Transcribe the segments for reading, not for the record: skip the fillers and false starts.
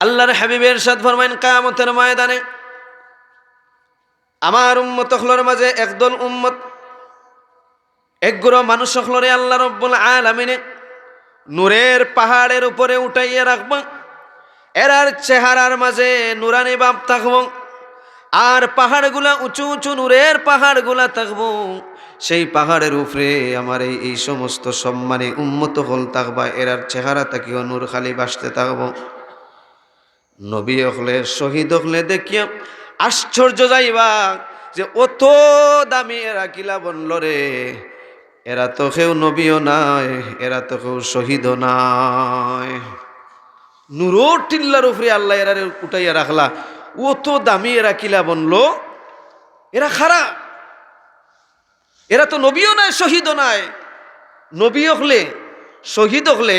আল্লাহর হাবিবের ইরশাদ ফরমায়েন কিয়ামতের ময়দানে আমার উম্মত হলোর মাঝে একদল উম্মত একগুলো মানুষ হলরে আল্লাহ রাব্বুল আলামিনে নূরের পাহাড়ের উপরে উঠাইয়া রাখব। এরার চেহারার মাঝে নুরানি ভাব থাকব, আর পাহাড়গুলা উঁচু উঁচু নূরের পাহাড়গুলা থাকব। সেই পাহাড়ের উপরে আমার এই সমস্ত সম্মানে উম্মত হল থাকবা, এরার চেহারা তাকিও নূর খালি বাসতে থাকব। নবী হলে শহীদ হলে দেখিয়া আশ্চর্য যাইবা যে অত দামি এরা কিলা বনল রে, এরা তো কেউ নবীও নাই, এরা তো কেউ শহীদও নাই। নূরর টিল্লার উপরে আল্লাহ এরা উঠাইয়া রাখলা, অত দামি এরা কিলা বনলো, এরা খারা, এরা তো নবীও নাই শহীদও নাই। নবী হলে শহীদ হলে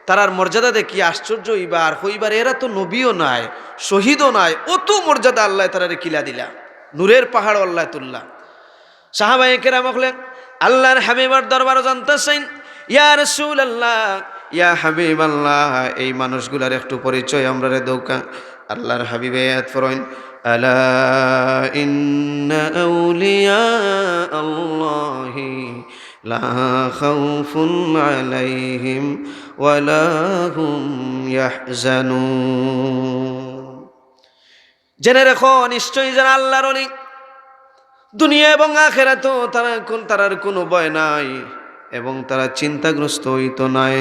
তারার মর্যাদা দেখি আশ্চর্য হইবার হইবার, এরা তো নবীও নাই শহীদও নাই, অত মর্যাদা আল্লাহ তারারে কিলা দিলা, নূরের পাহাড় আল্লাহ তুল্লা। সাহাবায়ে কেরাম হলেন আল্লাহর হাবিবের দরবারে জানতেছেন, ইয়া রাসূলুল্লাহ, ইয়া হাবিবাল্লাহ, এই মানুষগুলার একটু পরিচয় আমরা রে দৌকা। আল্লাহর হাবিবে আয়াত ফরমাইন, আলা ইন্না আউলিয়া আল্লাহি লা খাউফুন আলাইহিম ওয়ালা হুম ইয়াহজানুন। জেনে রেখো, নিশ্চয়ই যারা আল্লাহর ওলি, দুনিয়া এবং আখিরাতেও তারার কোনো ভয় নাই এবং তারা চিন্তাগ্রস্ত হইতো নাই।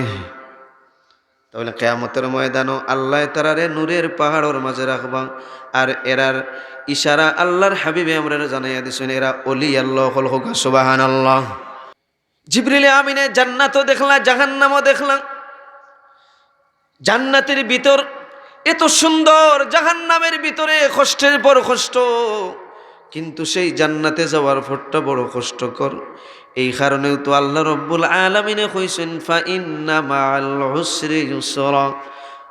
তাহলে কিয়ামতের ময়দানও আল্লাহ তারারে নূরের পাহাড়ের মাঝে রাখবা। আর এরার ইশারা আল্লাহর হাবিবে আমরা জানাইয়া দিছেন, এরা ওলি আল্লাহ হল। হোক সুবহানাল্লাহ। জিবরিল আমিনে জান্নাতও দেখলা, জাহান্নামও দেখলা। জান্নাতের ভিতর এত সুন্দর, জাহান্নামের ভিতরে কষ্টের পর কষ্ট, কিন্তু সেই জান্নাতে যাওয়ার পরটা বড় কষ্টকর। এই কারণেও তো আল্লাহ রাব্বুল আলামিনে কইছেন, ফা ইন্না মাআল উসরি ইউসরা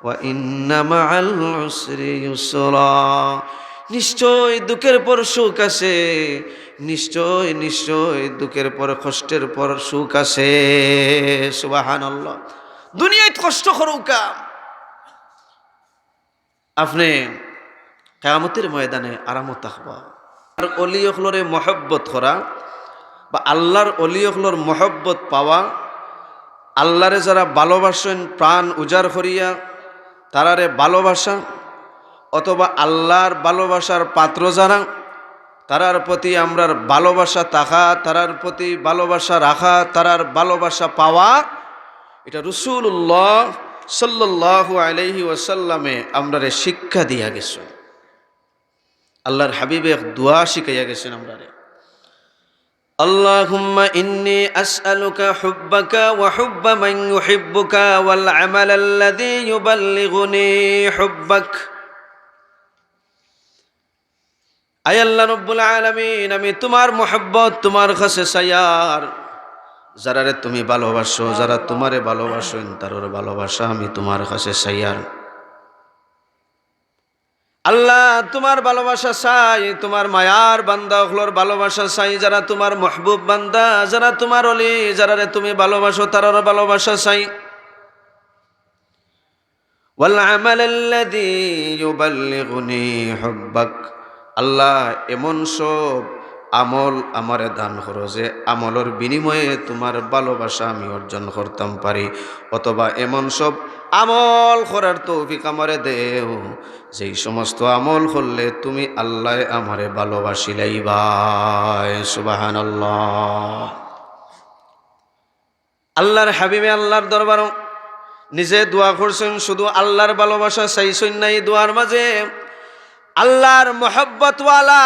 ওয়া ইন্না মাআল উসরি ইউসরা। নিশ্চয় দুঃখের পর সুখ আছে, নিশ্চয় নিশ্চয় দুঃখের পর কষ্টের পর সুখ আছে। সুবহানাল্লাহ। দুনিয়ায় কষ্ট করুকা, আপনি কিয়ামতের ময়দানে আরামত থাকবা। আর অলি হলরে মহব্বত করা বা আল্লাহর অলি হলর মহব্বত পাওয়া, আল্লাহরে যারা ভালোবাসেন প্রাণ উজাড় করিয়া তারারে ভালোবাসা, অথবা আল্লাহর ভালোবাসার পাত্র যারা, তারার প্রতি আমরার ভালোবাসা থাকা, তারার প্রতি ভালোবাসা রাখা, তারার ভালোবাসা পাওয়া, এটা রাসূলুল্লাহ সাল্লাল্লাহু আলাইহি ওয়াসাল্লামে আমরারে শিক্ষা দিয়া গেছে। আল্লাহর হাবিবে এক দোয়া শিখাইয়া গেছেন আমরারে, আল্লাহুম্মা ইন্নী আসআলুকা হুব্বাকা ওয়া হুব্বা মান ইউহিব্বুকা ওয়াল আমালাল্লাযী ইউবাল্লিগুনি হুব্বাক। আয় আল্লাহ রাব্বুল আলামিন, আমি তোমার মহব্বত তোমার কাছে চাইয়ার, যারারে তুমি ভালোবাসো, যারা তোমারে ভালোবাসেন তার ভালোবাসা আমি তোমার কাছে চাইয়ার। আল্লাহ তোমার ভালোবাসা চাই, তোমার মায়ার বান্দা হলোর ভালোবাসা চাই, যারা তোমার মাহবুব বান্দা, যারা তোমার ওলি, যারারে তুমি ভালোবাসো তারার ভালোবাসা চাই। ওয়াল আমালাল্লাযী ইউবাল্লিগুনি হুব্বাক। আল্লাহ এমন সব আমল আমারে দান করো যে আমলের বিনিময়ে তোমার ভালোবাসা আমি অর্জন করতাম পারি, অথবা এমন সব আমল করার তৌফিক আমারে দেও যেই সমস্ত আমল করলে তুমি আল্লাহ আমারে ভালোবাসিলাইবা। সুবহানাল্লাহ। আল্লাহর হাবিবে আল্লাহর দরবারও নিজে দোয়া করছেন, শুধু আল্লাহর ভালোবাসা চাইছেন না, এই দোয়ার মাঝে আল্লাহর মহব্বতওয়ালা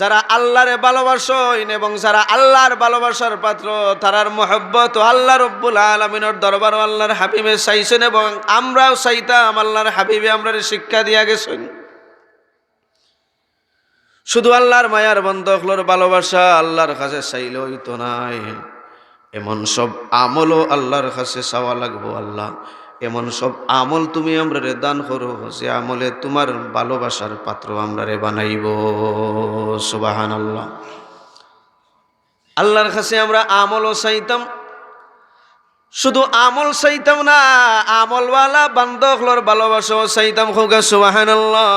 যারা আল্লাহরে ভালোবাসেন এবং যারা আল্লাহর ভালোবাসার পাত্র, তারার মহব্বত আল্লাহ রাব্বুল আলামিনের দরবার আল্লাহর হাবিবে চাইছেন, এবং আমরাও চাইতাম। আল্লাহর হাবিবে আমরারে শিক্ষা দিয়া গেছেন, শুধু আল্লাহর মায়ার বন্ধকলোর ভালোবাসা আল্লাহর কাছে চাইলে হইতো নাই, এমন সব আমলও আল্লাহর কাছে চাওয়া লাগবো। আল্লাহ এমন সব আমল তুমি আমরারে দান করো যে আমলে তোমার ভালোবাসার পাত্র আমরারে বানাইব। সুবহানাল্লাহ। আল্লাহর কাছে আমরা আমলও চাইতাম, শুধু আমল চাইতাম না, আমলওয়ালা বান্দগলর ভালোবাসাও চাইতাম। হোক সুবহানাল্লাহ।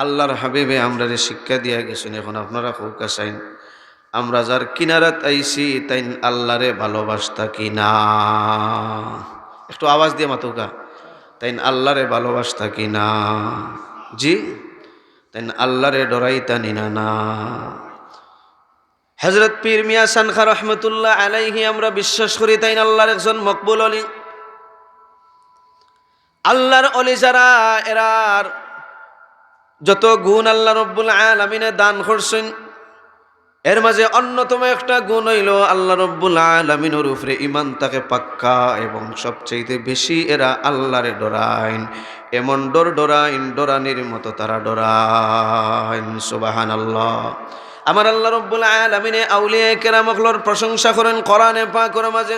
আল্লাহর হাবিবে আমরা শিক্ষা দিয়া গেছেন, এখন আপনারা হোক চাইন আমরা যার কিনারাত আইছি তাই আল্লাহরে ভালোবাসতা কিনা, একটু আওয়াজ দিয়ে মাতুকা, তাই আল্লাহরে ভালোবাসতা কিনা? জি, তাই আল্লাহরে ডরাইতা নিনা না? হযরত পীর মিয়া সানখা রহমতুল্লাহ আলাইহি আমরা বিশ্বাস করি তাই আল্লাহর একজন মকবুল অলি। আল্লাহর অলি যারা, এরার যত গুণ আল্লাহ রব্বুল আলামিনে দান করছেন, এর মাঝে অন্যতম একটা গুণ হইল আল্লাহ রব্বুল আলামিনের উপরে ঈমান তাকে পাক্কা, এবং সবচেয়ে বেশি এরা আল্লাহরে ডরাইন। এমন ডরাইন, ডরানির মতো তারা ডরাইন। সুবহানাল্লাহ। আমার আল্লাহ রব্বুল আলামিনে আউলিয়া কেরামগুলোর প্রশংসা করেন কোরআনে পাকের মাঝে,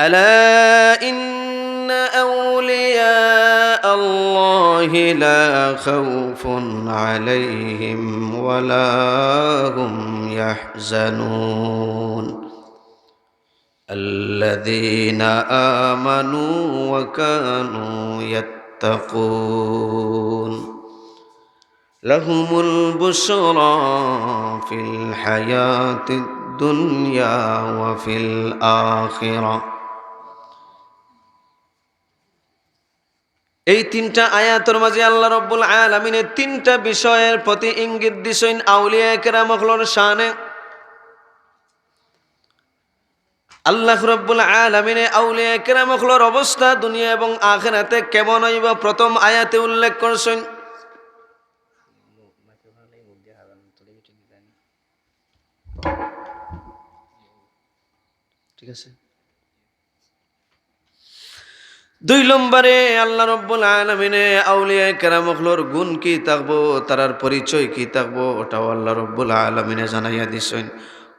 আলা ইন্না আউলিয়া আল্লাহি লা খাউফুন আলাইহিম ওয়ালা হুম ইয়াহজানুন আল্লাযীনা আমানু ওয়া কানু ইয়াত্তাকুন লাহুমুল বুশরা ফিল হায়াতিদ দুনিয়া ওয়া ফিল আখিরা। এই তিনটা আয়াতের মাঝে আল্লাহ রব্বুল আলামিনের তিনটা বিষয়ের প্রতি ইঙ্গিত দিছেন আউলিয়া কেরামগুলোর শানে। আল্লাহ রব্বুল আলামিনে আউলিয়া কেরামগুলোর অবস্থা দুনিয়া এবং আখিরাতে কেমন হইব প্রথম আয়াতে উল্লেখ করছেন। ঠিক আছে। 2 নম্বরে আল্লাহ রব্বুল আলামিনে আউলিয়া কেরামগুলোর গুণ কি থাকবো, তারার পরিচয় কি থাকবো, ওটাও আল্লাহ রব্বুল আলামিনে জানাইয়া দিছেন।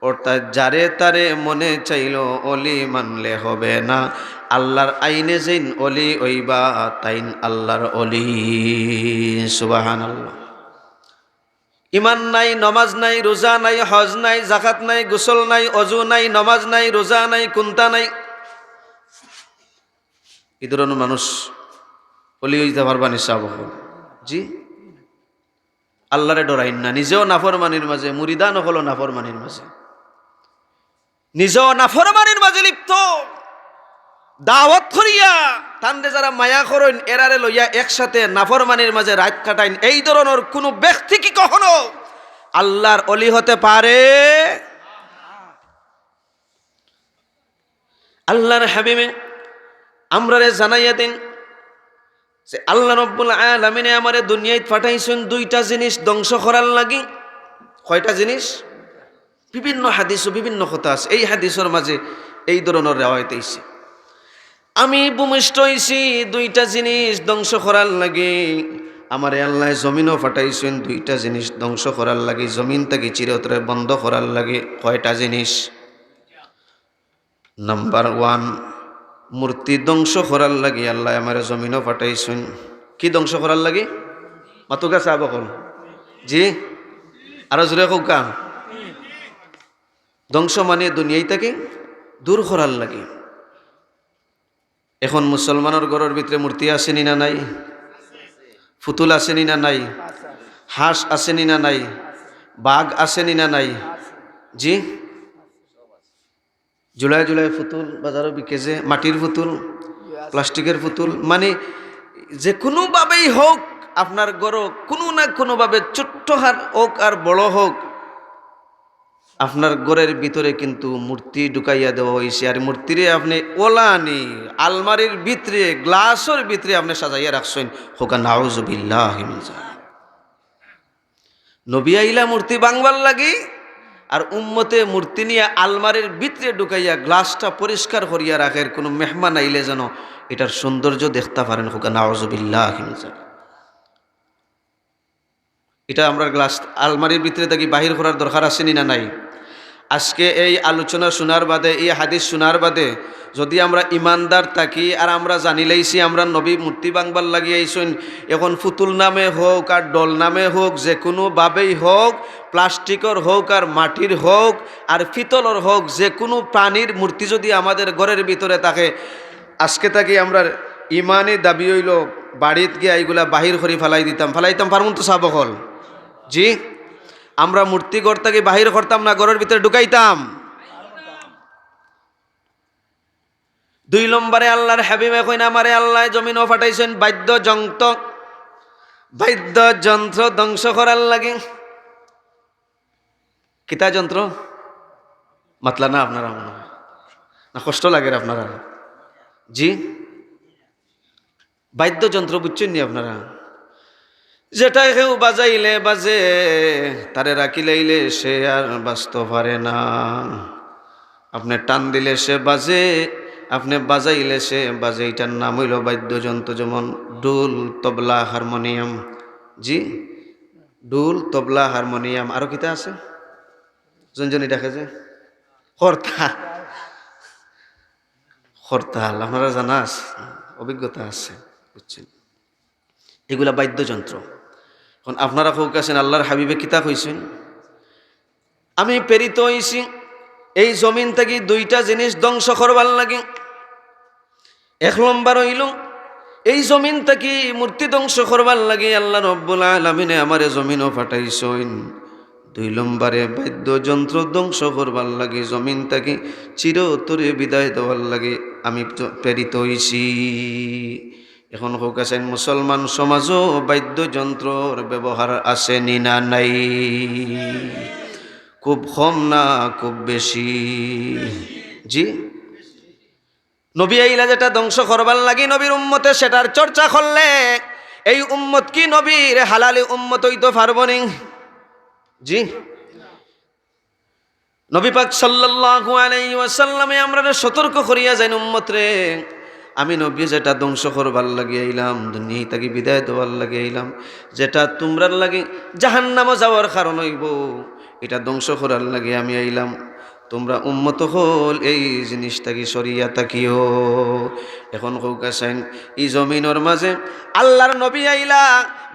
অর্থাৎ যারে তারে মনে চাইল অলি মানলে হবে না, আল্লাহর আইনে যেন অলি হইবা তাইন আল্লাহর অলি। সুবহানাল্লাহ। ইমান নাই, নমাজ নাই, রোজা নাই, হজ নাই, যাকাত নাই, গোসল নাই, অজু নাই, নমাজ নাই, রোজা নাই, কুন্তা নাই, এই ধরনের মানুষ অলি হইতে পারবা নিশ্চয়? জি, আল্লাহরে ডরাইন না, নিজেও নাফরমানির মাঝে, মুরিদান হলো নাফরমানির মাঝে, নিজেও নাফরমানির মাঝে লিপ্ত, দাওয়াত করিয়া তান্ডে যারা মায়া করেন এরারে লইয়া একসাথে নাফরমানির মাঝে রাত কাটাইন, এই ধরনের কোনো ব্যক্তি কি কখনো আল্লাহর অলি হতে পারে? আল্লাহর হাবিবে আমরারে জানাইয়া দিন যে আল্লাহ রব্বুল আলামিনে আমারে দুনিয়ায় পাঠাইছেন 2টা জিনিস ধ্বংস করার লাগি। কয়টা জিনিস? বিভিন্ন হাদিস, বিভিন্ন কথা আছে। এই হাদিসের মাঝে এই ধরনের রিওয়ায়াত আইছে, আমি ভূমিষ্ঠ হইছি 2টা জিনিস ধ্বংস করার লাগি। আমারে আল্লাহ জমিনও পাঠাইছেন 2টা জিনিস ধ্বংস করার লাগি, জমিন থেকে চিরতরে বন্ধ করার লাগে। কয়টা জিনিস? নাম্বার 1, মূর্তি ধ্বংস করার লাগি আল্লাহ আমার জমিনও পাঠাইছেন। কি ধ্বংস করার লাগি? মাতুকা সাহাবা কল জি, আরো জোরে কৌকা। ধ্বংস মানে দুনিয়ায় থেকে দূর করার লাগি। এখন মুসলমানের ঘরের ভিতরে মূর্তি আসেনি না নাই? ফুতুল আসেনি না নাই? হাঁস আসেনি না নাই? বাঘ আসেনি না নাই? জি, জুলাই জুলাই ফুতুল বাজারও বিকে, যে মাটির ফুতুল, প্লাস্টিকের ফুতুল, মানে যে কোনোভাবেই হোক আপনার গড় কোনো না কোনোভাবে ছোট্ট হার হোক আর বড় হোক, আপনার ঘরের ভিতরে কিন্তু মূর্তি ঢুকাইয়া দেওয়া হয়েছে। আর মূর্তিরে আপনি ওলানি আলমারির ভিতরে, গ্লাসের ভিতরে আপনি সাজাইয়া রাখছেন। হোকা নাউজুবিল্লাহ। নবী আইলা মূর্তি বাংবার লাগি, আর উম্মতে মূর্তি নিয়ে আলমারির ভিতরে ঢুকাইয়া গ্লাসটা পরিষ্কার করিয়া রাখের, কোনো মেহমান আইলে যেন এটার সৌন্দর্য দেখতে পারেন। হোকা নাউজুবিল্লাহ। এটা আমরা গ্লাস আলমারির ভিতরে থাকি বাহির করার দরকার আসেনি না নাই? আজকে এই আলোচনা শোনার বাদে, এই হাদিস শোনার বাদে যদি আমরা ইমানদার থাকি আর আমরা জানিলেইছি আমরা নবী মূর্তি বাংবার লাগিয়েছেন, এখন ফুতুল নামে হোক আর ডল নামে হোক, যে কোনোভাবেই হোক, প্লাস্টিকের হোক আর মাটির হোক আর পিতলের হোক, যে কোনো প্রাণীর মূর্তি যদি আমাদের ঘরের ভিতরে থাকে, আজকে থাকি আমরা ইমানে দাবি হইল বাড়িত গিয়ে এইগুলা বাহির করে ফালাইতাম পারমুন তো সাবকল? জি, আমরা মূর্তি ঘর থেকে বাহির করতাম না, ঘরের ভিতরে ঢুকাইতাম। 2 নম্বরে আল্লাহর হাবিব এখন আমারে আল্লাহ জমিনও ফাটাইছেন বাদ্যযন্ত্র ধ্বংস করার লাগে। কিতা যন্ত্র মাতলা না আপনারা? মনে হয় না, কষ্ট লাগে আপনারা? জি, বাদ্যযন্ত্র বুঝছেন নি আপনারা? যেটা কেউ বাজাইলে বাজে, তারে রাখিলেইলে সে আর বাঁচতে পারে না। আপনি টান দিলে সে বাজে, আপনি বাজাইলে সে বাজে। এটার নাম হইল বাদ্যযন্ত্র। যেমন ডুল, তবলা, হারমোনিয়াম। জি, ডুল, তবলা, হারমোনিয়াম। আরো কিতা আছে জনজনী দেখে যে হরতাল, আপনারা জানা আছে, অভিজ্ঞতা আছে, বুঝছেন? এগুলা বাদ্যযন্ত্র। এখন আপনারা হোক আছেন, আল্লাহর হাবিবে কিতাব হইছেন, আমি প্রেরিত হইছি এই জমিন থেকে 2টা জিনিস ধ্বংস করবার লাগে। 1 নম্বর হইল এই জমিন থেকে মূর্তি ধ্বংস করবার লাগে আল্লাহ রব্বুল আলামিনে আমারে জমিনও পাঠাইছেন। 2 নম্বরে বাদ্যযন্ত্র ধ্বংস করবার লাগে, জমিন থেকে চিরতরে বিদায় দেওয়ার লাগে আমি প্রেরিত হইছি। এখন হোক আছেন মুসলমান সমাজও বাদ্যযন্ত্রর ব্যবহার আছে নি না নাই? খুব কম না খুব বেশি? জি, নবী আইলা যেটা ধ্বংস করবার লাগি নবীর উম্মতে সেটার চর্চা করলে এই উম্মত কি নবীর হালালি উম্মত হইতে পারবো নি? জি, নবী পাক সাল্লাল্লাহু আলাইহি ওয়াসাল্লামে আমরা সতর্ক করিয়া যাই, উম্মত রে, আমি নবী যেটা ধ্বংস করবার লাগে আইলাম, দুনিয়া থেকে বিদায় দেওয়ার লাগে আইলাম, যেটা তোমরার লাগে জাহান্নামে যাওয়ার কারণ হইব, এটা ধ্বংস করার লাগে আমি আইলাম। তোমরা উম্মত হল এই জিনিসটাকে সরিয়া তাকিও। এখন কৌকাছেন এই জমিনের মাঝে আল্লাহর নবী আইলা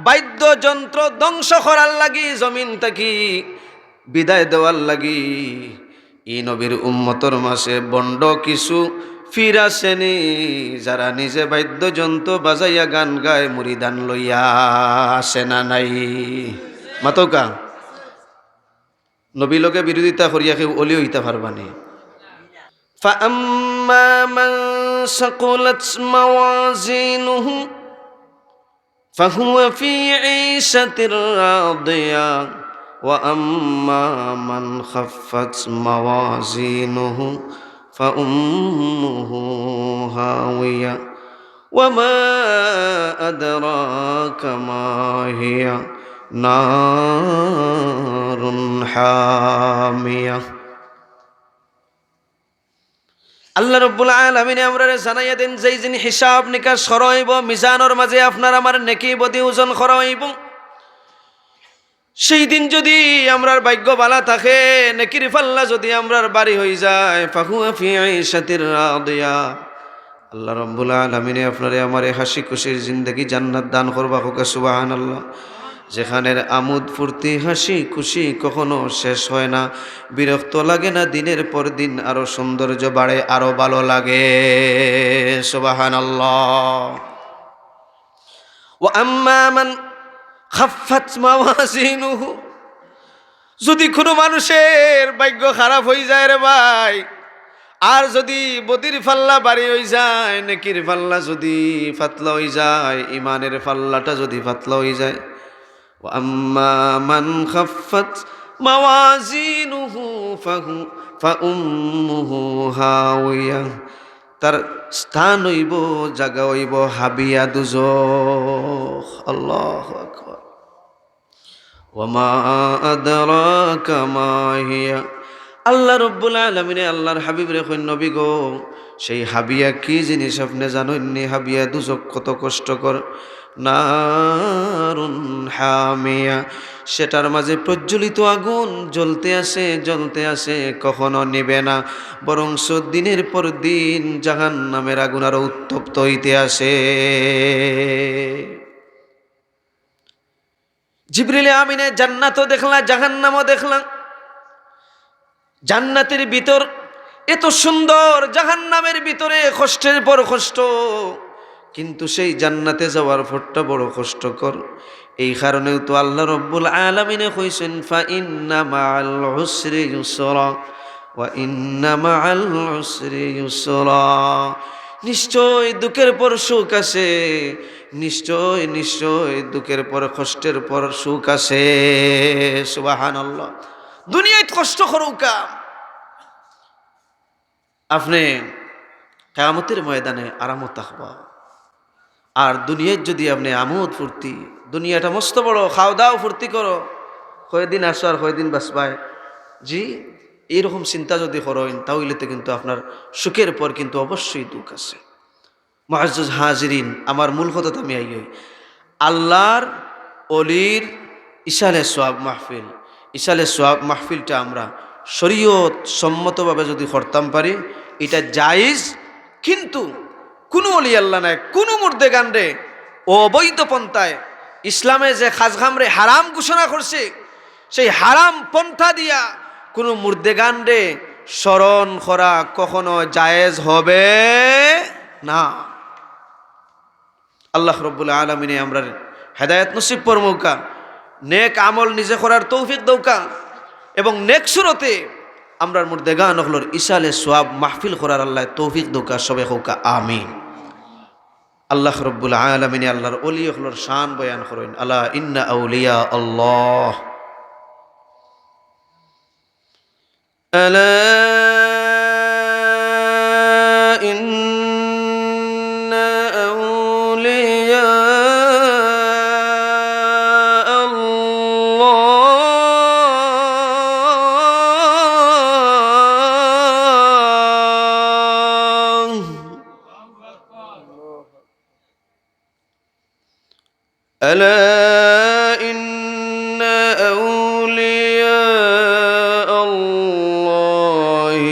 বাদ্যযন্ত্র ধ্বংস করার লাগি, জমিন থাকি বিদায় দেওয়ার লাগি। এই নবীর উম্মতর মাঝে বন্ড কিছু ফির আসেনি, যারা নিজে বাদ্যযন্ত্র বাজাইয়া গান গায় মুরিদান লইয়া আসে না নাই? মাতকা নবী লোকে বিরোধিতা করিয়া কেউ অলি হইতে পারবানি। فأما من ثقلت موازينه فهو في عيشة راضية وأما من خفت موازينه فأمه هاوية وما أدراك ما هي نار حامية। আল্লাহ রব্বুল আলামিন আমরা জানাইয়া দেন যেই দিন হিসাব নিকাশ করা হইব, মিজানের মাঝে আপনার আমার নেকি বদি ওজন করা হইব, সেই দিন যদি আমরার ভাগ্য ভালো থাকে, নেকির পাল্লা যদি আমরার বাড়ি হয়ে যায়, ফাহুয়া ফি আইশাতির রাদিয়া, আল্লাহ রব্বুল আলামিন আপনারে আমারে হাসি খুশির জিন্দেগি জান্নাত দান করবা। হোক সুবহানাল্লাহ। যেখানের আমোদ ফুর্তি হাসি খুশি কখনো শেষ হয় না, বিরক্ত লাগে না, দিনের পর দিন আরো সৌন্দর্য বাড়ে, আরো ভালো লাগে। সুবহানাল্লাহ। ওয়া আম্মা মান খাফফাত মাওয়াজিনুহু, যদি কোনো মানুষের ভাগ্য খারাপ হয়ে যায় রে ভাই, আর যদি বদির পাল্লা বাড়ি হয়ে যায়, নেকির পাল্লা যদি পাতলা হয়ে যায়, ইমানের পাল্লাটা যদি পাতলা হয়ে যায়, وأما من خفت موازينه فأمه هاوية, তার স্থান হইব, জায়গা হইব হাবিয়া দুজখ। আল্লাহু আকবার। ওয়ামা আদরাকা মা হিয়া, আল্লাহ রব্বুল আলামিন আল্লাহর হাবিব রে কই নবী গো, সেই হাবিয়া কি জিনিস আপনি জানেননি? হাবিয়া দুজক কত কষ্টকর, নারুন হামিয়া, সেটার মাঝে প্রজ্বলিত আগুন জ্বলতে আসে, কখনো নিবে না, বরং দিনের পর দিন জাহান্নামের আগুন আরো উত্তপ্ত হইতে আসে। জিবরিল আমিনে জান্নাতও দেখলা, জাহান্নামও দেখলাম। জান্নাতের ভিতর এত সুন্দর, জাহান্নামের ভিতরে কষ্টের পর কষ্ট, কিন্তু সেই জান্নাতে যাওয়ার পরটা বড় কষ্টকর। এই কারণেও তো আল্লাহ রব্বুল আলামিনে কইছেন ফা ইন্না মাআল উসরি ইউসরা ওয়া ইন্না মাআল উসরি ইউসরা, নিশ্চয় দুঃখের পর সুখ আছে, নিশ্চয় নিশ্চয় দুঃখের পর কষ্টের পর সুখ আছে। সুবহানাল্লাহ। দুনিয়ায় কষ্ট করুকা, আপনি কিয়ামতের ময়দানে আরামত থাকবা। আর দুনিয়ায় যদি আপনি আমোদ ফুর্তি, দুনিয়াটা মস্ত বড়, খাও দাও ফুর্তি করো, কয়দিন আসো আর কয়দিন বাঁচবায়, জি এইরকম চিন্তা যদি করেন তাহলে তো কিন্তু আপনার সুখের পর কিন্তু অবশ্যই দুঃখ আছে। মুআজ্জাজ হাজিরিন, আমার মূল কথা তো আমি আল্লাহর অলির ইশালে সোয়াব মাহফিল, ইশালে সোয়াব মাহফিলটা আমরা শরীয়ত সম্মতভাবে যদি করতাম পারি, এটা জায়েজ। কিন্তু কোনো অলি আল্লাহ নাই, কোনো মুর্দে গানরে অবৈধ পন্থায় ইসলামে যে খাজগামরে হারাম ঘোষণা করছে, সেই হারাম পন্থা দিয়া কোনো মুর্দে গানরে স্মরণ করা কখনো জায়েজ হবে না। আল্লাহ রব্বুল আলামিনে আমরা হেদায়েত নসিব পরমৌকা, নেক আমল নিজে করার তৌফিক দৌকা, এবং নেক সুরতে আমরার মুর্দে গান হলোর ইসালে সোয়াব মাহফিল করার আল্লাহ তৌফিক দৌকা, সবে হৌকা আমিন। আল্লাহ রব্বুল আলামিনে আল্লাহর ওলি হলোর শান বয়ান করেন, আলা ইন্না আউলিয়া আল্লাহ আলা ইন্না আউলিয়া ألا إن أولياء الله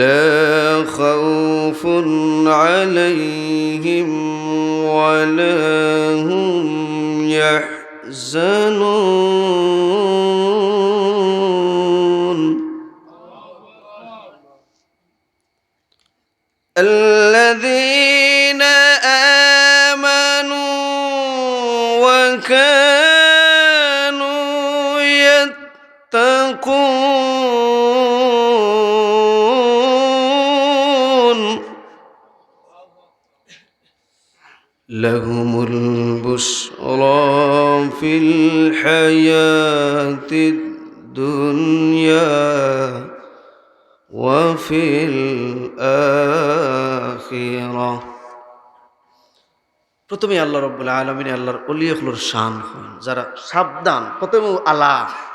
لا خوف عليهم ولا هم يحزنون الذين آمنوا وكانوا يتقون لهم البشرى في الحياة الدنيا وفي الآخرة। প্রথমে আল্লাহ রাব্বুল আলামিন আল্লাহর ওলিগুলোর শান হন যারা সাবধান। প্রথমে আলা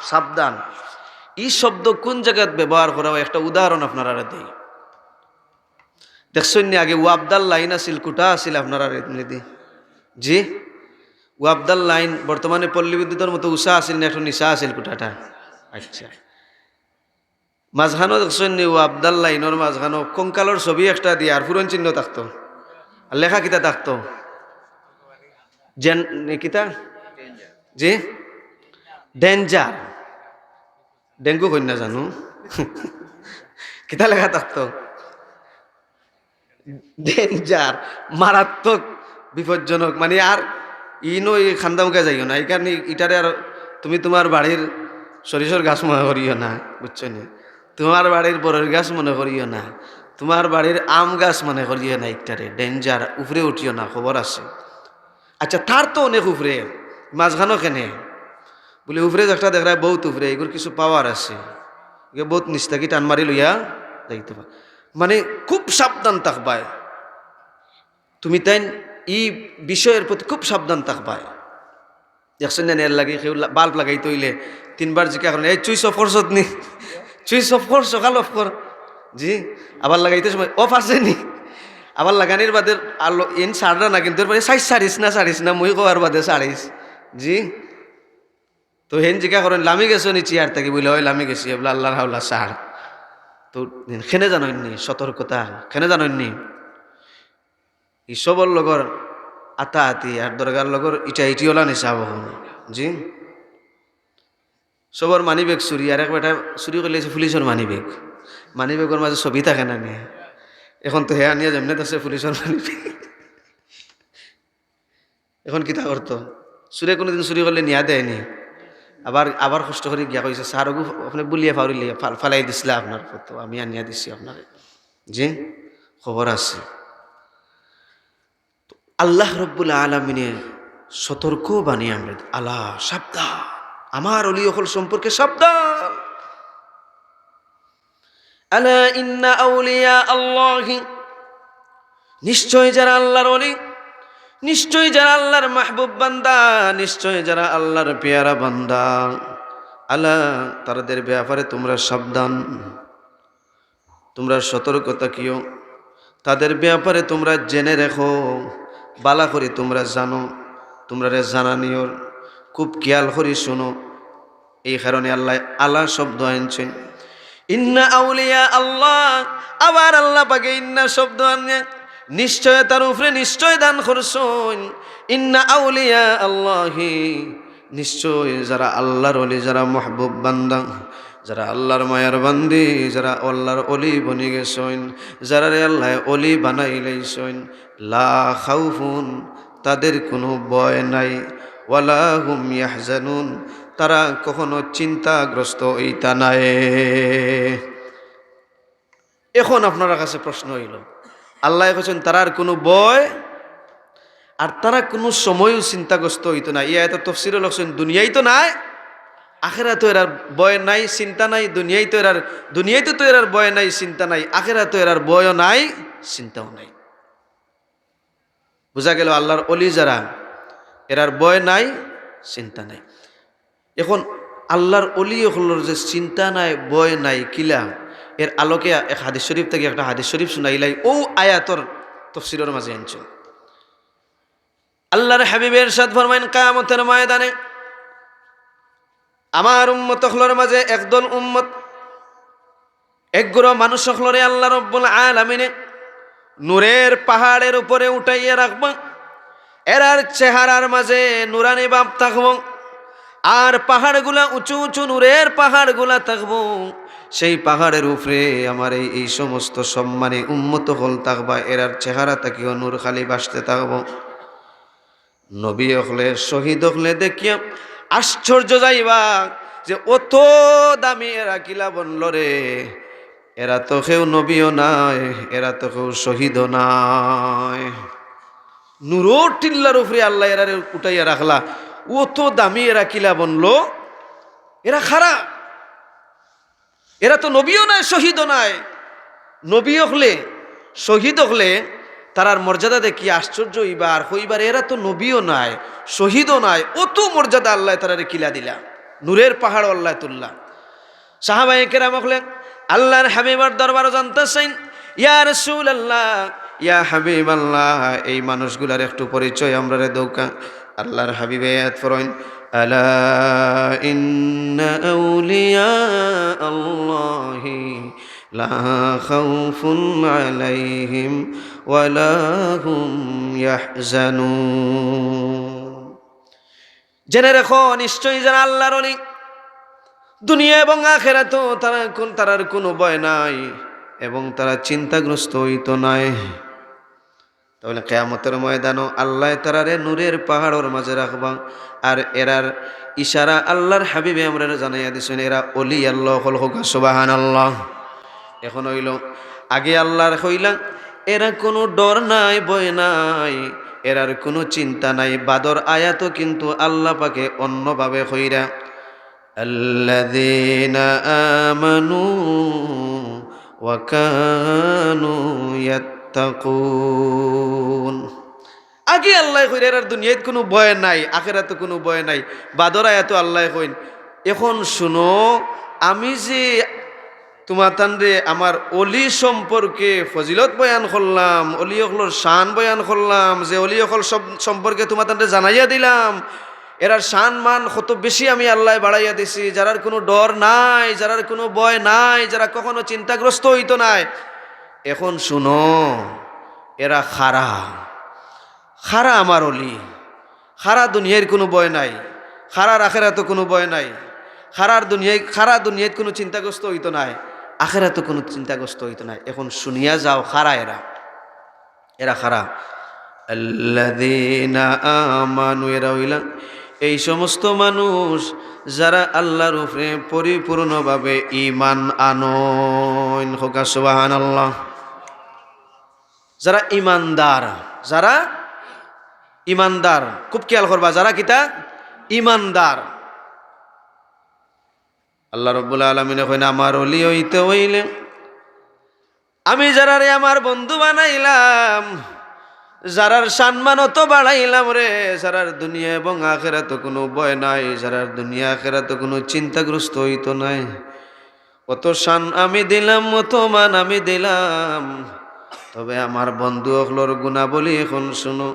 সাবধান, এই শব্দ কোন জায়গায় ব্যবহার করা হয় একটা উদাহরণ আপনারা দেই। দেখছেন নি আগে ওয়াবদাল লাইন আছিল, কুটা আছিল আপনারা দি জি ওয়াবদাল লাইন বর্তমানে পল্লী বিদ্যুতের মতো উষা আছিল না, একটু নিশা আছিল কুটাটা। আচ্ছা, মাঝখানো দেখছেন নি ও আবদাল লাইনের মাঝখানো কঙ্কালর ছবি একটা দিয়ে আর পুরন চিহ্ন থাকতো, আর লেখা কিতা থাকতো কিতা জি ডেঞ্জার, ডেঙ্গু কন্যা জানো কিতা লেখা থাকতো ডেঞ্জার, মারাত্মক বিপজ্জনক। মানে আর ইনো এই খান্দামুখে যাইও না, এই কারণে ইটারে আর তুমি তোমার বাড়ির সরিষার গাছ মনে করিও না, বুঝছো না, তোমার বাড়ির বড়ের গাছ মনে করিও না, তোমার বাড়ির আম গাছ মনে করিও না, ইটারে ডেঞ্জার, উপরে উঠিও না, খবর আছে। আচ্ছা, তার তো অনেক উপরে, মাঝখানো কেনে বলে উপরে একটা দেখা বহুত উপরে, এগুলোর কিছু পাওয়ার আছে, এগুলো বহুত নিস্তাকি টান মারি লইয়া যাইতে পারে। মানে খুব সাবধান থাকবায় তুমি, তাই এই বিষয়ের প্রতি খুব সাবধান থাকবায়। দেখছেন না এর লাগে কেউ বাল্ব লাগাই তৈলে 3বার জিজ্ঞা করেন এই চুইস অফ করছত নি, চুইস অফ কর, সকাল অফ কর। জি, আবার লাগাইতে সময় অফ আছে নি, আবার লাগানির বাদে আলো ইন সাররা না, কিন্তু এরপরে সারিস না মুই কোয়ার বাদে সারিস। জি, তো হেন জিজ্ঞা করেন লামি গেছো নি চেয়ার থেকে, বলে হয় লামি গেছি, বলে আল্লাহর হাওলা সার। তো খেনে জানেননি সতর্কতা, খেনে জানেননি ইসবর লগর আতা আতি আর দরগার লগর ইটা ইটিওলা নিচা বহুন। জি, সবর মানি বেগ চুরি, আর এক বেটা চুরি করলে পুলিশের মানি বেগের মাঝে ছবি থাকে না নিয়ে, এখন তো হেয়া নিয়ে যেমনি আছে পুলিশের মানি বেগ, এখন কিতা করতো, চুরে কোনোদিন চুরি করলে নিয়া দেয়নি, আবার কষ্ট করে গিয়া কইছে স্যারগু আপনি বুলিয়ে ফাউরিলে ফালাই দিছিলে আপনার ফটো, আমি আনিয়া দিছি আপনার। জি, খবর আছে। আল্লাহ রব্বুল আলামিনের সতর্ক বানিয়ে আমরা আল্লাহ সাবধান, আমার অলি অকল সম্পর্কে সাবধান। আলা ইন্না আউলিয়া আল্লাহি, নিশ্চয় যারা আল্লাহর অলি, নিশ্চয় যারা আল্লাহর মাহবুব বান্দা, নিশ্চয় যারা আল্লাহর পেয়ারা বান্দা, আলা তাদের ব্যাপারে তোমরা সাবধান, তোমরা সতর্কতা কিও, তাদের ব্যাপারে তোমরা জেনে রেখো, বালা করে তোমরা জানো, তোমরা জানানিওর খুব খেয়াল করে শোনো। এই কারণে আল্লাহ আল্লাহ শব্দ আনছেন, ইন্না আউলিয়া আল্লাহ। আবার আল্লাহ পাকে ইন্না শব্দ আনে, নিশ্চয় তার উপরে নিশ্চয় দান করছেন। ইন্না আউলিয়া আল্লাহি, নিশ্চয় যারা আল্লাহর ওলি, যারা মাহবুব বান্দা, যারা আল্লাহর মায়ার বান্দি, যারা আল্লাহর অলি বনি গেছেন, যারা আল্লাহ অলি বানাই লাইছেন, লা খাউফুন, তাদের কোনো ভয় নাই, ওয়ালা হুম ইয়াহজানুন, তারা কখনো চিন্তাগ্রস্ত হইতা নাই। এখন আপনার কাছে প্রশ্ন হইল, আল্লাহ বলছেন তারার কোনো ভয় আর তারা কোনো সময়ও চিন্তাগ্রস্ত হইতো না। ইয়া এত তফসিরে লক্ষণ দুনিয়াই তো নাই, আখেরা তো এরার ভয় নাই, চিন্তা নাই। দুনিয়াইতে তো এরার ভয় নাই, চিন্তা নাই। আখেরা তো এরার ভয়ও নাই, চিন্তাও নাই। বোঝা গেল আল্লাহর অলি যারা, এরার ভয় নাই, চিন্তা নাই। এখন আল্লাহর অলি হলোর যে চিন্তা নাই, ভয় নাই, কিলা এর আলোকে এক হাদিস শরীফ থেকে একটা হাদিস শরীফ শুনাইলাই ও আয়াতর তফসিরের মাঝে আনছে। আল্লাহর হাবিবের সাথ ফরমাইন, কিয়ামতের ময়দানে আমার উম্মত হলর মাঝে একদল উম্মত, একগুলো মানুষ হলরে আল্লাহ রব্বুল আলামিনে নূরের পাহাড়ের উপরে উঠাইয়া রাখব, এরার চেহারার মাঝে নুরানি ভাব থাকব, আর পাহাড়গুলা উঁচু উঁচু নূরের পাহাড়গুলা থাকবো। সেই পাহাড়ের উপরে আমার এই সমস্ত সম্মানে উম্মত হল থাকবা, এরার চেহারা তাকিও নূর খালি বাসতে থাকবো। নবী হলে শহীদ হলে দেখিয়া আশ্চর্য যাইবা যে অত দামি এরা কিলা বনল রে, এরা তো কেউ নবীও নাই, এরা তো কেউ শহীদও নাই। নূরোর টিল্লার উপরে আল্লাহ এরা উঠাইয়া রাখলা, অত দামি এরা কিলা বনলো, এরা খারাপ, এরা তো নবীও নাই, শহীদও নাই। নবী হলে শহীদ হলে তারার মর্যাদা দেখি আশ্চর্য হইবার হইবার, এরা তো নবীও নাই, শহীদও নাই, অত মর্যাদা আল্লাহ তারারে কিলা দিলা, নূরের পাহাড় আল্লাহ তুল্লা। সাহাবায়ে কেরাম হলে আল্লাহর হাবিবার দরবারও জানতেছেন, ইয়া রাসূলুল্লাহ, ইয়া হাবিবাল্লাহ, এই মানুষগুলার একটু পরিচয় আমরা রে দৌকা। আল্লাহর হাবিবে আয়াত ফরমাইন, আলা ইন্না আউলিয়া আল্লাহি লা খাউফুন আলাইহিম ওয়ালা হুম ইয়াহজানুন। জেনে রেখো, নিশ্চয়ই যারা আল্লাহর ওলি, দুনিয়া এবং আখিরাতে তারার কোনো ভয় নাই এবং তারা চিন্তাগ্রস্ত হইতো নাই। তাহলে কিয়ামতের ময়দানও আল্লাহ তারারে নূরের পাহাড়ের মাঝে রাখবা, আর এরার ইশারা আল্লাহর হাবিবে আমরা জানাইয়া দিছেন, এরা ওলি আল্লাহ হল, হোক সুবহানাল্লাহ। এখন হইল আগে আল্লাহর হইলাম, এরা কোনো ডর নাই, ভয় নাই, এরার কোনো চিন্তা নাই। বাদর আয়াতও কিন্তু আল্লাহ পাকে অন্যভাবে হইরা, আল্লাযীনা আমানু ওয়া কানু ইয়াত্তাকুন। আগে আল্লাহ কইরা আর দুনিয়াত কোনো ভয় নাই, আখিরাতে কোনো ভয় নাই। বাদর আয়াত আল্লাহ কইন, এখন শুনো আমি যে তোমার তানরে আমার অলি সম্পর্কে ফজিলত বয়ান করলাম, অলি হকলর শান বয়ান করলাম, যে অলি হকল সব সম্পর্কে তোমার তানরে জানাইয়া দিলাম, এরার শান মান কত বেশি আমি আল্লাহ বাড়াইয়া দিছি, যারার কোনো ডর নাই, যারার কোনো ভয় নাই, যারা কখনো চিন্তাগ্রস্ত হইতো নাই। এখন শুনো এরা খারা খারা আমার অলি, খারা দুনিয়ার কোনো ভয় নাই, খারার আখেরাতে কোনো ভয় নাই, খারা দুনিয়ায় কোনো চিন্তাগ্রস্ত হইতো নাই, আখেরাতে কোনো চিন্তাগ্রস্ত হইতো নাই। এখন শুনিয়া যাও খারা এরা খারা আল্লাযীনা আমানু, এরা হইলা এই সমস্ত মানুষ যারা আল্লাহর উপরে পরিপূর্ণভাবে ঈমান আনয়ন। হোকা সুবহানাল্লাহ। যারা ঈমানদার, যারা ঈমানদার, খুব খেয়াল করবা, যারা কিতা ঈমানদার। আল্লাহ রাব্বুল আলামিন কইনা আমার ওলি হইতে হইলে আমি যারারে আমার বন্ধু বানাইলাম, যারার সম্মান তো বাড়াইলাম রে, যারার দুনিয়া এবং আখিরাতে কোনো ভয় নাই, যারার দুনিয়া আখিরাতে কোনো চিন্তাগ্রস্ত হইতো নাই, কত শান আমি দিলাম, মতো মান আমি দিলাম। তবে আমার বন্ধু হকলর গুণাবলী এখন শুনো,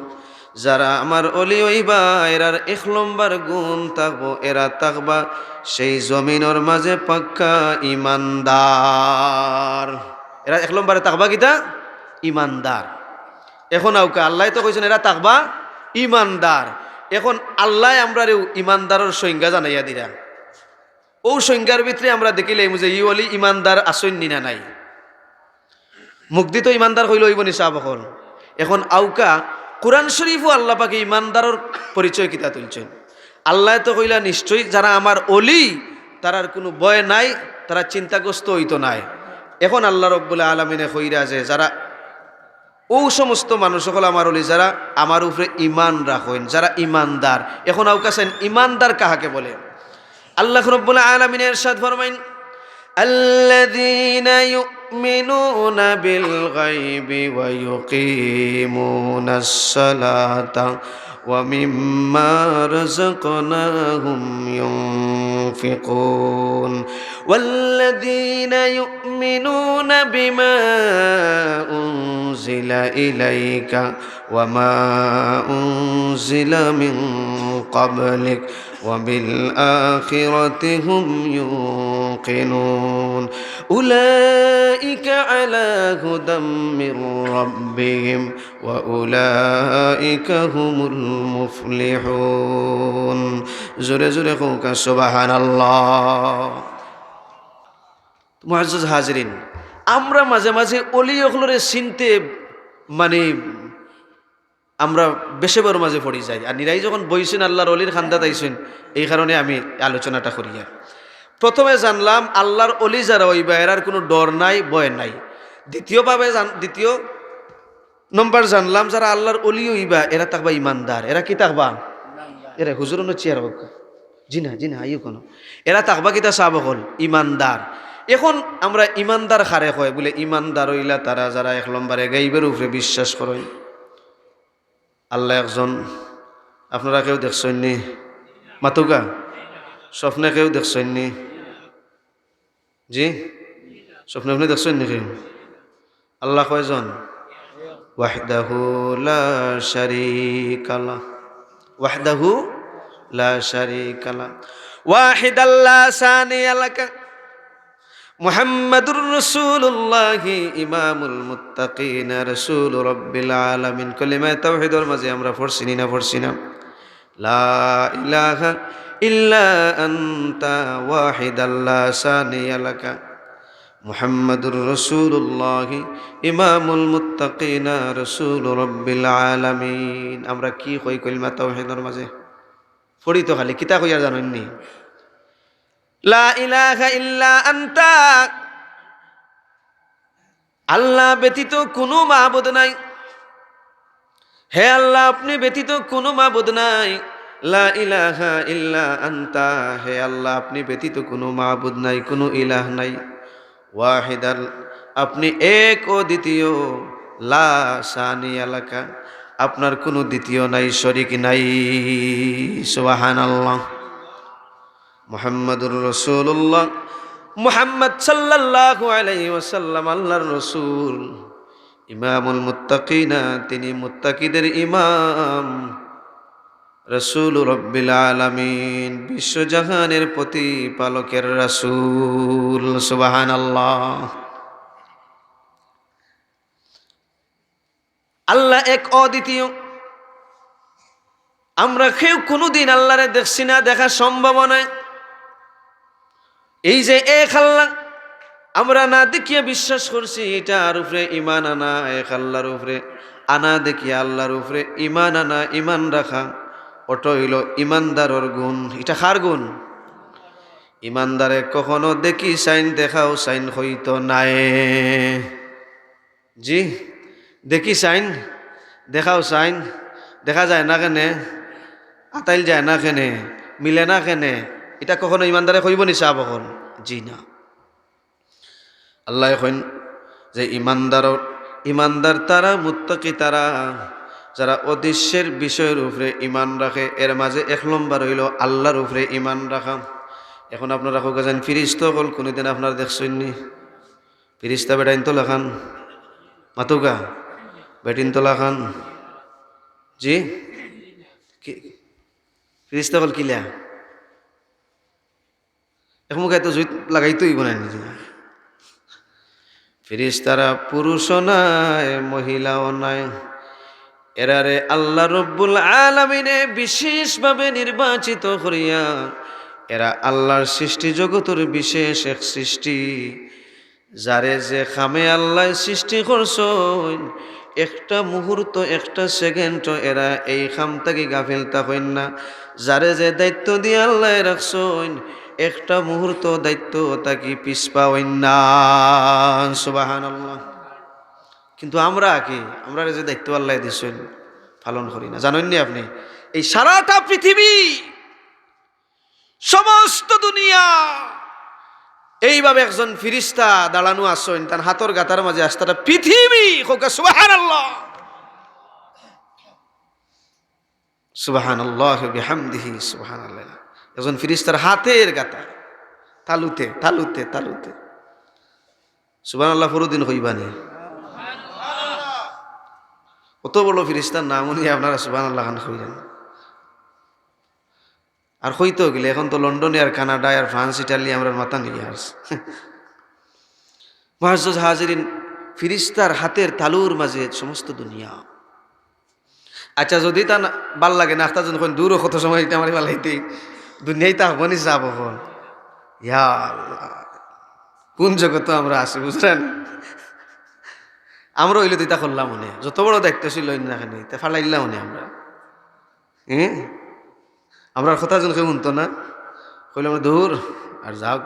যারা আমার অলি হইবা এরার 1 নম্বর গুণ থাকবো, এরা থাকবা সেই জমিনের মাঝে পাক্কা ইমানদার। এরা 1 নম্বরে থাকবা কিতা ইমানদার। এখন আউকা আল্লাহ তো কইছেন এরা থাকবা ইমানদার। এখন আল্লাহ আমরা ইমানদারের সংজ্ঞা জানাইয়া দিরা, ও সংজ্ঞার ভিতরে আমরা দেখিলে যে ই অলি ইমানদার আসন নিনা নাই, মুক্তি তো ইমানদার হইল হইব নি সাহাবকল। এখন আউকা কোরআন শরীফও আল্লাহ পাকে ইমানদারের পরিচয় কিতা তুলছেন। আল্লাহ তো কইলা নিশ্চয়ই যারা আমার অলি তারার কোনো ভয় নাই, তারা চিন্তাগ্রস্ত হইতো নাই। এখন আল্লাহ রব্বুল আলামিনে কইরা যে যারা ও সমস্ত মানুষ সকল আমার অলি, যারা আমার উপরে ইমান রাখেন, যারা ইমানদার। এখন আউকাছেন ইমানদার কাহাকে বলে? আল্লাহ রব্বুল আলামিন ইরশাদ ফরমাইন, الذين يؤمنون بالغيب ويقيمون الصلاة ومما رزقناهم ينفقون والذين يؤمنون بما أنزل إليك وما أنزل من قبلك وبالآخرة هم يوقنون أولئك على هدى من ربهم وأولئك هم المفلحون زوري زوري خوك سبحان الله মুআজ্জাজ হাজিরিন, আমরা মাঝে মাঝে অলি ওগুলোরে চিনতে মানে আমরা বেশিবার মাঝে পড়ি যাই, আর নিরাই যখন বইছেন আল্লাহর অলির খান্দাত আইছেন, এই কারণে আমি আলোচনাটা করি। প্রথমে জানলাম আল্লাহর অলি যারা হইবা এরার কোনো ডর নাই, ভয় নাই। দ্বিতীয় নম্বর জানলাম যারা আল্লাহর অলি হইবা এরা থাকবা ইমানদার। এরা কি থাকবা? এরা হুজুর চেয়ার হোক জি না আইও কোনো, এরা থাকবা কিতা সাহাব হল ইমানদার। এখন আমরা ইমানদার খারে হয় বলে ইমানদার হইলা তারা যারা 1 নম্বরে গাইবের উপরে বিশ্বাস করেন। আল্লাহ একজন, আপনারা কেউ দেখছেন নি? মাতুকা স্বপ্নে কেউ দেখছেন নি? জি স্বপ্নে আপনি দেখছেন নি কেউ? আল্লাহ কয়জন? ওয়াহদাহু লা শারীকা লাহ, ওয়াহদাহু লা শারীকা লাহ, ওয়াহিদাল লা সানিয়া লাক, মুহাম্মাদুর রাসূলুল্লাহ ইমামুল মুত্তাকিন রাসূল রাব্বিল আলামিন। কালিমা তাওহীদের মাঝে আমরা পড়ছি না লা ইলাহা ইল্লা আনতা ওয়াহিদাল লা সানিয়া লাক মুহাম্মাদুর রাসূলুল্লাহ ইমামুল মুত্তাকিন রাসূল রাব্বিল আলামিন। আমরা কি কই কালিমা তাওহীদের মাঝে পড়ি তো খালি কিতা কইয়া জানেন নি? লা ইলাহা ইল্লা আনতা, আল্লাহ ব্যতীত কোনো মাবুদ নাই। হে আল্লাহ আপনি ব্যতীত কোনো মাবুদ নাই। লা ইলাহা ইল্লা আনতা, হে আল্লাহ আপনি ব্যতীত কোনো মাবুদ নাই, কোনো ইলাহ নাই। ওয়াহিদাল, আপনি এক ও দ্বিতীয়। লা সানিয়া লাকা, আপনার কোনো দ্বিতীয় নাই, শরীক নাই। সুবহানাল্লাহ। মুহাম্মাদুর রাসূলুল্লাহ, মুহাম্মদ সাল্লাল্লাহু আলাইহি ওয়াসাল্লাম আল্লাহর রাসূল, ইমামুল মুত্তাকিনা, তিনি মুত্তাকিদের ইমাম, রাসূল রব্বিল আলামিন, বিশ্বজাহানের প্রতিপালকের রাসূল। সুবহানাল্লাহ। আল্লাহ এক, অদ্বিতীয়। আমরা কেউ কোনোদিন আল্লাহরে দেখছি না, দেখা সম্ভব নয়। এই যে এক আল্লাহ আমরা না দেখিয়া বিশ্বাস করছি, এটার উপরে ইমান আনা, এক আল্লাহর উপরে আনা দেখিয়া আল্লাহর উপরে ইমান আনা, ইমান রাখা, ওটা হইল ইমানদারর গুণ। এটা কার গুণ? ইমানদারে কখনো দেখি সাইন দেখাও সাইন হইতো নাই। জি, দেখি সাইন দেখাও সাইন দেখা যায় না কেনে, আতাইল যায় না কেনে, মিলে না কেনে, এটা কখনো ইমানদারে কইব নি সাহ কখন? জি না। আল্লাহ কইন যে ইমানদার তারা, মুত্তাকি তারা, যারা অদৃশ্যের বিষয়ের উপরে ইমান রাখে। এর মাঝে এক নম্বর হইল আল্লাহর উপরে ইমান রাখা। এখন আপনারা হোক যান ফিরিস্তা হল, কোনোদিন আপনার দেখছেন নি? ফিরিস্তা বেটাইন তো লাখান মাতুকা, বেটিন তো লাখান। জি, ফিরিস্তা হল কিলা এখন মুখে তো জুইত লাগাইতই বানাই নিজে। ফিরিস্তারা পুরুষও নাই, মহিলাও নাই। এরারে আল্লাহ রব্বুল আলামিনে বিশেষভাবে নির্বাচিত করিয়া, এরা আল্লাহর সৃষ্টি জগতের বিশেষ এক সৃষ্টি। যারে যে খামে আল্লাহ সৃষ্টি করছেন, একটা মুহূর্ত, একটা সেকেন্ড এরা এই খাম থেকে গাফিল থাকেন না। যারে যে দায়িত্ব দিয়ে আল্লাহ রাখছেন, একটা মুহূর্ত দায়িত্ব তাকে পিছপা হইন না। সুবহানাল্লাহ। কিন্তু আমরা কি, আমরা যে দায়িত্ব আল্লাহ দিছেন পালন করি না। জানেননি আপনি, এই সারাটা পৃথিবী, সমস্ত দুনিয়া এইভাবে একজন ফিরিস্তা দাঁড়ানো আসেন, তার হাতর গাতার মাঝে আস্তাটা পৃথিবী। সুবহানাল্লাহ, সুবহানাল্লাহ বিহামদিহি, সুবহানাল্লাহ। একজন ফিরিস্তার হাতের গাতা, তালুতে তালুতে তালুতে। সুবহানাল্লাহ ফরুদ্দিন হইবানি, কত বড় ফিরিস্তার নাম উনি, আপনারা সুবহানাল্লাহ খান হইলেন। আর হইতেও গেলে এখন তো লন্ডনে আর কানাডায় আর ফ্রান্স, ইটালি আমরা মাথা নিয়ে আসছে। মুআজ্জাজ হাজিরিন, ফিরিস্তার হাতের তালুর মাঝে সমস্ত দুনিয়া। আচ্ছা, যদি তা ভাল লাগে না, আখতা যখন দূর কত সময় এটা আমার ভাল হইতে দুনিয়ায় তা হবনি যাব। ইয়া আল্লাহ, কোন জগতে আমরা আছি বুঝলেন? আমরা হইলে দিতা করলাম মনে, যত বড় দায়িত্বশীল হইন না কেন তা ফালাইলাম মনে আমরা। আমরা কথা জন কেউ শুনতো না, কইলে আমরা দূর আর যাও,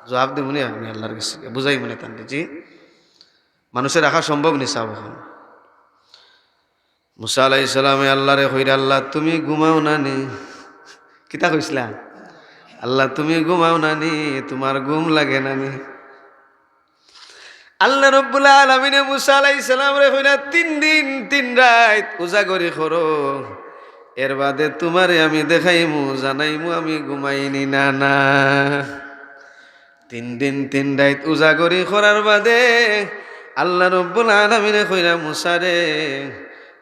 জবাব দেব মনে আপনি আল্লাহর কাছে বুঝাই মনে তান্ডে। জি, মানুষের রাখা সম্ভব নি সাব। এখন মুসা আলাইহিস সালামে আল্লাহরে কইরা, আল্লাহ তুমি ঘুমাও না নি? কিতা কইছিলা? আল্লাহ তুমি ঘুমাও না নি? তোমার ঘুম লাগে না নি? আল্লাহ রব্বুল আলামিনে মুসা আলাইহিস সালামরে কইরা 3 দিন 3 রাত উজাগরি করো, এর বাদে তোমারে আমি দেখাইমু, জানাইমু আমি ঘুমাইনি না। না, 3 দিন 3 রাত উজাগরি করার বাদে আল্লাহ রব্বুল আলামিনে কইরা, মুসা রে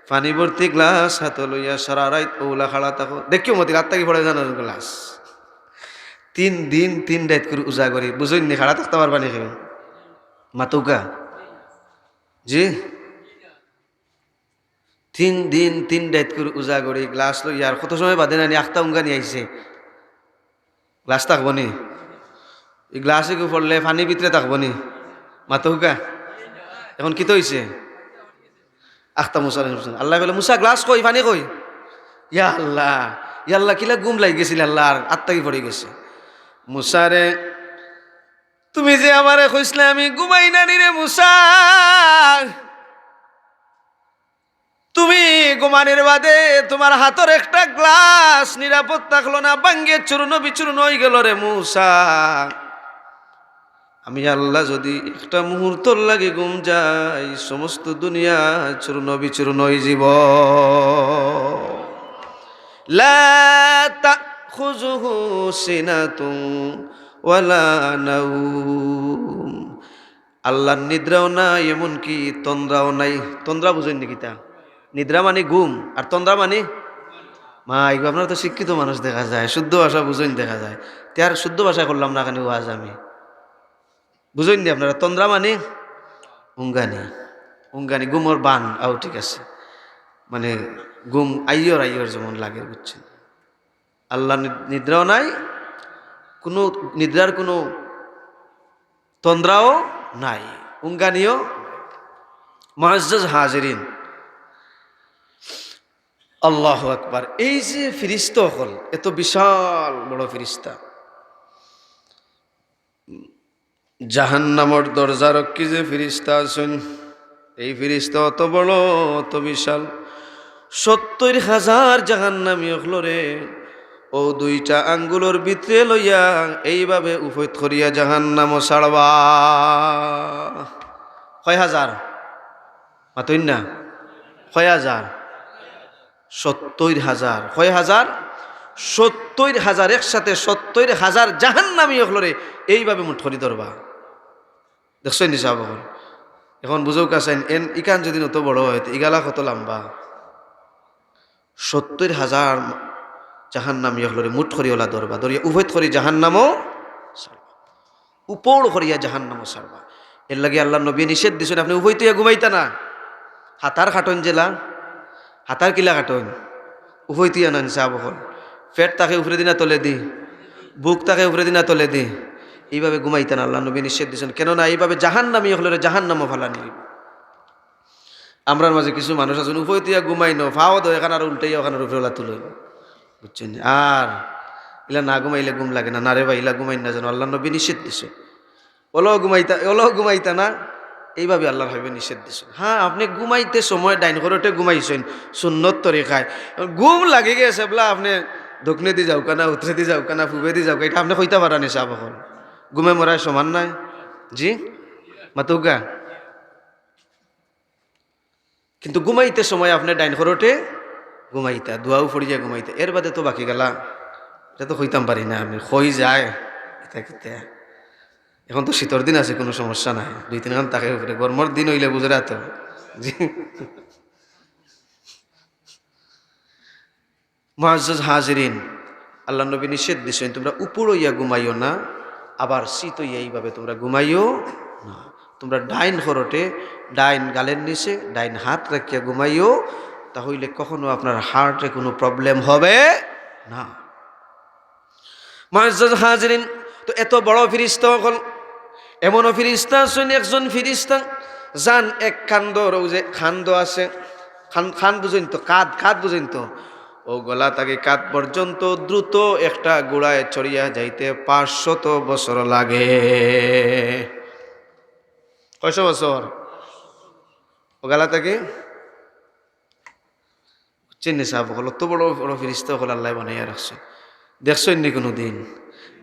পানি ভর্তি গ্লাস হাতে লইয়া সারা রাত ওলা খাড়া থাকো। দেখিও মতি রাত থাকি পড়ে জানার গ্লাস। 3 দিন 3 রাত করে উজাগরি, বুঝইনি খাড়া থাকতে পারবা নি কেউ? মাতুকা। জি, 3 দিন 3 রাত করে উজাগরি গ্লাস লইয়া। আর কত সময় বাদে নানি আখতা উঙ্গা নিয়ে আইছে। গ্লাস থাকবো নি? এই গ্লাসে কেউ পড়লে পানি ভিতরে থাকবো নি? মাতুকা। এখন কি তো হইছে? আখতা মুসা আল্লাহ বলে, মুসা গ্লাস কই, পানি কই? ইয়া আল্লাহ, ইয়া আল্লাহ, কিলা গুম লাগি গেছিল আল্লাহ, আর আত্মাকি পড়ে গেছে। মুসারে তুমি যে আমারে কইসলে আমি ঘুমাই না নি রে মুসা, তুমি ঘুমানোর বাদে তোমার হাতের একটা গ্লাস নিরাপদ থাকলো না, ভাঙ্গে চূর্ণ বিচূর্ণ হয়ে গেল রে মুসা। আমি আল্লাহ যদি একটা মুহূর্তর লাগে ঘুম যাই, সমস্ত দুনিয়া চূর্ণ বিচূর্ণ হয়ে যাব। লা তাখুযুহু সিনাতুন ওয়ালা নাওম। আল্লাহর নিদ্রাও নাই, এমনকি তন্দ্রাও নাই। তন্দ্রা বুঝেন নাকি? তা নিদ্রা মানে ঘুম, আর তন্দ্রা মানে মা। এগুলো আপনারা তো শিক্ষিত মানুষ দেখা যায়, শুদ্ধ ভাষা বুঝেন দেখা যায়। তার শুদ্ধ ভাষায় করলাম না কেন ওয়াজ আমি? বুঝেন নি আপনারা? তন্দ্রা মানে উঙ্গানি। উঙ্গানি ঘুমোর বান আও, ঠিক আছে, মানে ঘুম আইয়র আইয়র যেমন লাগে, বুঝছেন? আল্লাহ নিদ্রাও নাই, কোনো নিদ্রার কোনো তন্দ্রাও নাই, উঙ্গানিও। মুআজ্জাজ হাজিরিন, আল্লাহু আকবার। এই যে ফিরিস্তা হল, এত বিশাল বড় ফিরিস্তা, জাহান্নামর দরজা রক্ষী যে ফিরিস্তা আছেন, এই ফিরিস্তা অত বড়, অত বিশাল। 70,000 জাহান্নামী হলরে ও দুইটা আঙ্গুলের ভিতরে লইয়া এইভাবে উফৈত করিয়া জাহান্নাম ছাড়বা। কয় হাজার? মাতইন না, কয় হাজার? 70,000। কয় হাজার? 70,000। একসাথে 70,000 জাহান্নামী হলরে এইভাবে মুঠ করি ধরবা। দেখছেন নি সাহেব? এখন বুঝেও কাছেন এন ইকান যদি অত বড় হয়, ইগালা কত লম্বা। 70,000 জাহান্নামী হলরে মুঠ করিওলা ধরবা, ধরিয়া উভয় করি জাহান্নামও ছাড়বা, উপর করিয়া জাহান্নামও ছাড়বা। এর লাগে আল্লাহ নবী নিষেধ দিছেন, আপনি উভয় তুইয়া ঘুমাইতা না। হাতার খাটন জেলা, হাতার কিলা কাটন উভয় তুইয়া নান সাহেব। পেট তাকে উপরে দিনা তলে দি, বুক তাকে উপরে দিনা তলে দি, এইভাবে ঘুমাইতেন। আল্লাহ নবী নিষেধ দিয়েছেন, কেননা এইভাবে জাহান্নামী হলে জাহান্নামও ফালানি। আমরার মাঝে কিছু মানুষ আছেন উভয় দিয়া ঘুমাই ন, ফাও দো এখানে আর উল্টাই ওখানে উপরেলা তুলো, বুঝছেন? আর ইলা না ঘুমাইলে ঘুম লাগে না, না রে ভাই, ইলা ঘুমাই না, যেন আল্লাহ নবী নিষেধ দিছে। ওলো ঘুমাইতা না, এইভাবে আল্লাহর হাবিব নিষেধ দিছেন। হ্যাঁ, আপনি ঘুমাইতে সময় ডাইন ঘরতে ঘুমাইছেন সুন্নত তরিকায়, ঘুম লাগে গেছে বলা আপনি দক্ষিণে দি যাও কানা, উত্তরে দি যাও কানা, পূবে দি যাও, এটা আপনি কইতে পারা নি সাহেব? এখন ঘুমে মরায় সমান নাই জি মাতুগা। কিন্তু ঘুমাইতে সময় আপনি ডাইন ঘরতে ঘুমাইতা, দোয়াও ফড়িয়া ঘুমাইতা, এর বাদে তো বাকি গেলা এটা তো কইতাম পারি না আমি, কই যায় এটা কিতা। এখন তো শীতর দিন আছে, কোনো সমস্যা নাই, 2-3 ঘন্টা থাকে উপরে। গরমের দিন হইলে বুঝে রাত জি। মুআজ্জাজ হাজিরিন, আল্লাহ নবী নিষেধ দিছেন তোমরা উপর হইয়া ঘুমাইও না, আবার শীত হইয়া এইভাবে তোমরা ঘুমাইও না। তোমরা ডাইন খরটে, ডাইন গালের নিচে ডাইন হাত রাখিয়া ঘুমাইও, তাহলে কখনো আপনার হার্টে কোনো প্রবলেম হবে না। মুআজ্জাজ হাজিরিন, তো এত বড় ফিরিস্তা হল, এমনও ফিরিস্তা আছেন, একজন ফিরিস্তা যান এক খান্দর, ও যে খান্দ আছে, খান বুঝেন তো, কাঁধ বুঝেন তো, ও গলা তাকে কাঁধ পর্যন্ত দ্রুত একটা গোড়ায় চড়িয়া যাইতে 500 বছর লাগে। কয়শো বছর? ও গলা তাকে চিনি সাহেব হল, তো বড় বড় ফিরিস্তা হল আল্লাহ বানাইয়া রাখছে। দেখছেন নি কোনো দিন?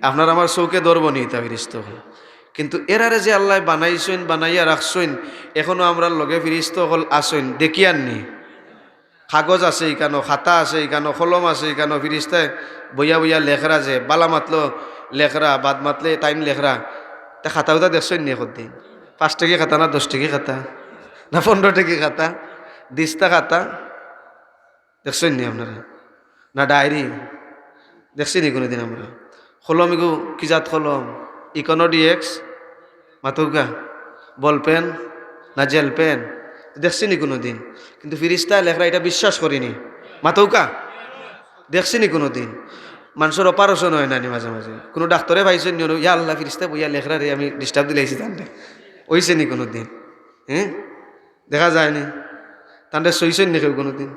আপনার আমার চৌকে ধরব নি তা ফিরিস্তা হল, কিন্তু এরারে যে আল্লাহ বানাইছেন, বানাইয়া রাখছেন, এখনো আমরা লগে ফিরিস্তা হল আসেন দেখিয়াননি। কাগজ আছে ইকানো, খাতা আছে ইকানো, কলম আছে ইকানো, ফিরিস্তায় বইয়া বইয়া লেখরা, যে বালা মাতলো লেখরা, বাদ মাতলে টাইম লেখরা। তা খাতা উতা দেখছেন নি এখন দিন? 5 টাকা খাতা না 10 টাকা খাতা না 15 টাকা খাতা, দিস্তা খাতা দেখছেন নি আপনারা? না ডায়েরি দেখছি নি কোনোদিন আমরা? কলম ইগু কি জাত কলম? ইকোনো ডিএক্স মাতুগা, বল পেন না জেল পেন দেখছি নি কোনো দিন? কিন্তু ফিরিস্তা লেখরা এটা বিশ্বাস করিনি, মাতৌকা দেখছি নি কোনো দিন? মানুষের অপারেশন হয় না মাঝে মাঝে, কোনো ডাক্তারে পাইছেন ইয়া আল্লাহ ফিরিস্তা বইয়া লেখরা রে আমি ডিস্টার্ব দিলাইছি তান্ডে, হইছে নি কোনো দিন? হ্যাঁ, দেখা যায়নি। তান্ডে সইছেন নি কেউ কোনো দিন?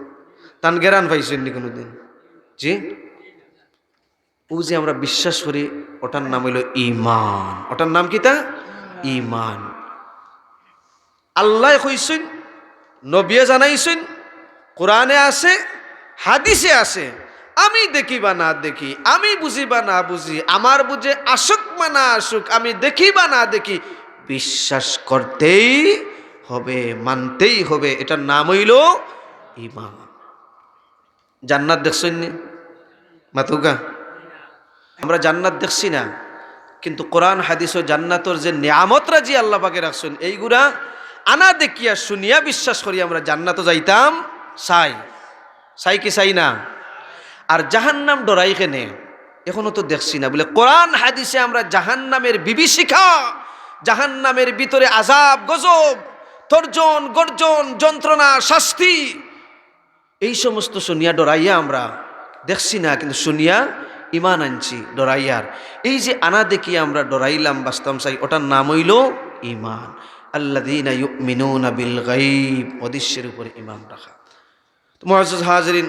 তান গেরান পাইছেন নি কোনো দিন? জি, ও যে আমরা বিশ্বাস করি, ওটার নাম হইল ঈমান। ওটার নাম কি? তা ঈমান। আল্লাহ কইছেন, নবিয়ে জানাইছেন, কোরআনে আছে, হাদিসে আছে, আমি দেখি বা না দেখি, আমি বুঝি বা না বুঝি, আমার বুঝে আসুক বা না আসুক, আমি দেখি বা না দেখি, বিশ্বাস করতেই হবে, মানতেই হবে। এটার নাম হইল ঈমান। জান্নাত দেখছেন নি মাতুকা? আমরা জান্নাত দেখছি না, কিন্তু কোরআন হাদিস ও জান্নাতর যে নিয়ামত রাজি আল্লাহ পাকে রাখছেন, এইগুলা আনা দেখিয়া শুনিয়া বিশ্বাস করি আমরা জান্নাতও যাইতাম চাই। চাই কি চাই না? আর জাহান্নাম ডরাই কেনে এখনো তো দেখছি না। বলে কোরআন হাদিসে আমরা জাহান্নামের বিভীষিকা, জাহান্নামের ভিতরে আযাব গজব, তর্জন গর্জন, যন্ত্রণা, শাস্তি, এই সমস্ত শুনিয়া ডরাইয়া আমরা দেখছি না, কিন্তু শুনিয়া ইমান আনছি ডরাইয়ার। এই যে আনা দেখিয়া আমরা ডরাইলাম বাস্তব চাই, ওটার নাম হইল ইমান। আল্লাযীনা ইউমিনুনা বিল গায়ব, অদৃশ্যের উপরে ইমান রাখা। তো মুআজ্জাজ হাজিরিন,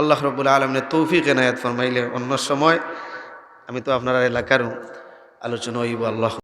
আল্লাহ রাব্বুল আলামিনের তৌফিক এনায়েত ফরমাইলে অন্য সময় আমি তো আপনার এলাকার আলোচনা হইব। আল্লাহ